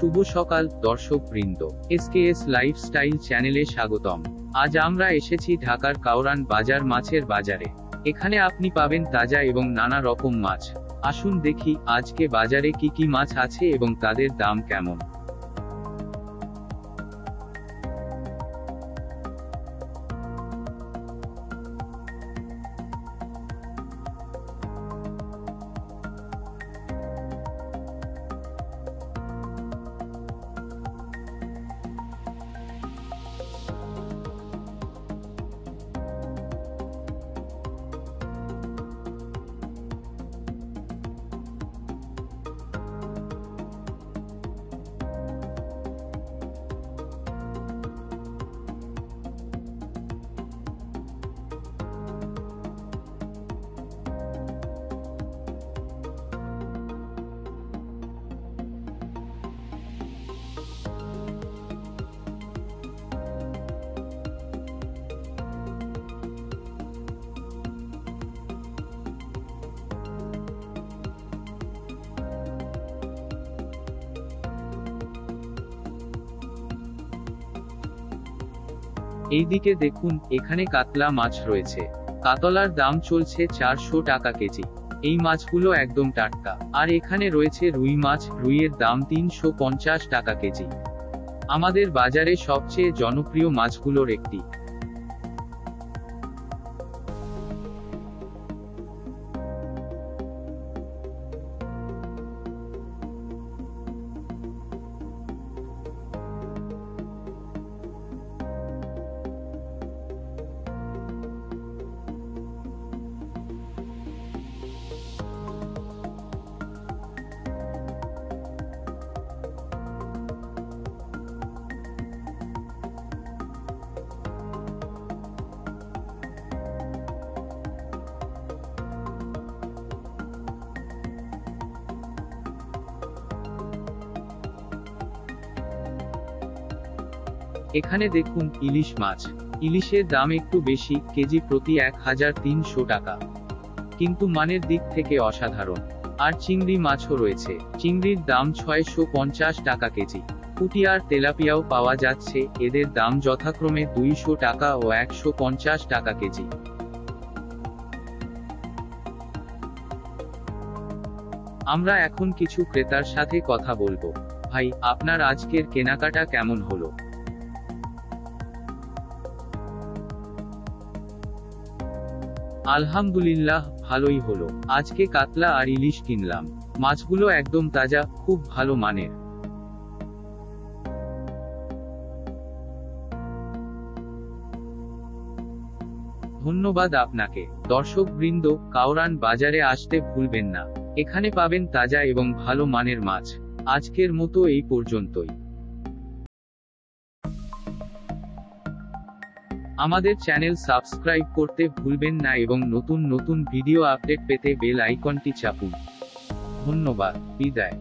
শুভ সকাল দর্শকবৃন্দ, SKS lifestyle চ্যানেলে স্বাগতম। আজ আমরা এসেছি ঢাকার কাউরান বাজার মাছের বাজারে। এখানে আপনি পাবেন তাজা এবং নানা রকম মাছ। আসুন দেখি আজকে বাজারে কি কি মাছ আছে এবং তাদের দাম কেমন। এইদিকে দেখুন, এখানে কাতলা মাছ রয়েছে। কাতলার দাম চলছে 400 টাকা কেজি। এই মাছগুলো একদম টাটকা। আর এখানে রয়েছে রুই মাছ, রুইয়ের দাম 350 টাকা কেজি। আমাদের বাজারে সবচেয়ে জনপ্রিয় মাছগুলোর একটি। এখানে দেখুন ইলিশ মাছ। ইলিশের দাম একটু বেশি, কেজি প্রতি 1300 টাকা, কিন্তু মানের দিক থেকে অসাধারণ। আর চিংড়ি মাছও রয়েছে। চিংড়ির দাম 650 টাকা কেজি। পুঁটি আর তেলাপিয়াও পাওয়া যাচ্ছে, এদের দাম যথাক্রমে 200 টাকা ও 150 টাকা কেজি। আমরা এখন কিছু ক্রেতার সাথে কথা বলবো। ভাই, আপনার আজকের কেনাকাটা কেমন হলো? আলহামদুলিল্লাহ, ভালোই হলো। আজকে কাতলা আর ইলিশ কিনলাম। মাছগুলো একদম তাজা, খুব ভালো মানের। ধন্যবাদ আপনাকে। দর্শকবৃন্দ, কাউরান বাজারে আসতে ভুলবেন না। এখানে পাবেন তাজা এবং ভালো মানের মাছ। আজকের মতো এই পর্যন্তই। আমাদের চ্যানেল সাবস্ক্রাইব করতে ভুলবেন না এবং নতুন নতুন ভিডিও আপডেট পেতে বেল আইকনটি চাপুন। ধন্যবাদ, বিদায়।